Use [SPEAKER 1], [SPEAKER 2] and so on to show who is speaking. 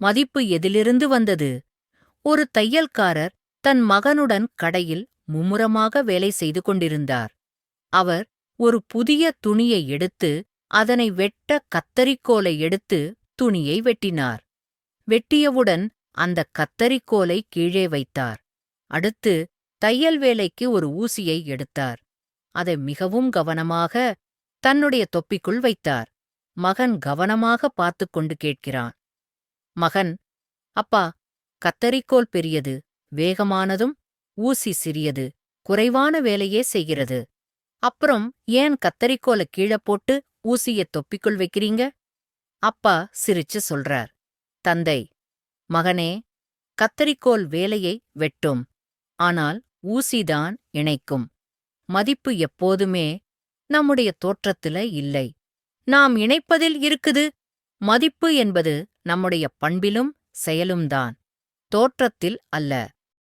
[SPEAKER 1] மதிப்பு எதிலிருந்து வந்தது? ஒரு தையல்காரர் தன் மகனுடன் கடையில் மும்முரமாக வேலை செய்து கொண்டிருந்தார். அவர் ஒரு புதிய துணியை எடுத்து அதனை வெட்ட கத்தரிக்கோலை எடுத்து துணியை வெட்டினார். வெட்டியவுடன் அந்த கத்தரிக்கோலை கீழே வைத்தார். அடுத்து தையல் வேலைக்கு ஒரு ஊசியை எடுத்தார். அதை மிகவும் கவனமாக தன்னுடைய தொப்பிக்குள் வைத்தார். மகன் கவனமாக பார்த்துக் கொண்டு கேட்கிறான். மகன், அப்பா, கத்தரிக்கோல் பெரியது, வேகமானதும், ஊசி சிறியது, குறைவான வேலையே செய்கிறது. அப்புறம் ஏன் கத்தரிக்கோலை கீழே போட்டு ஊசிய தொப்பிக்குள் வைக்கிறீங்க? அப்பா சிரிச்சு சொல்றார். தந்தை, மகனே, கத்தரிக்கோல் வேலையை வெட்டும், ஆனால் ஊசிதான் இணைக்கும். மதிப்பு எப்போதுமே நம்முடைய தோற்றத்துல இல்லை, நாம் இணைப்பதில் இருக்குது. மதிப்பு என்பது நம்முடைய பண்பிலும் செயலும்தான், தோற்றத்தில் அல்ல.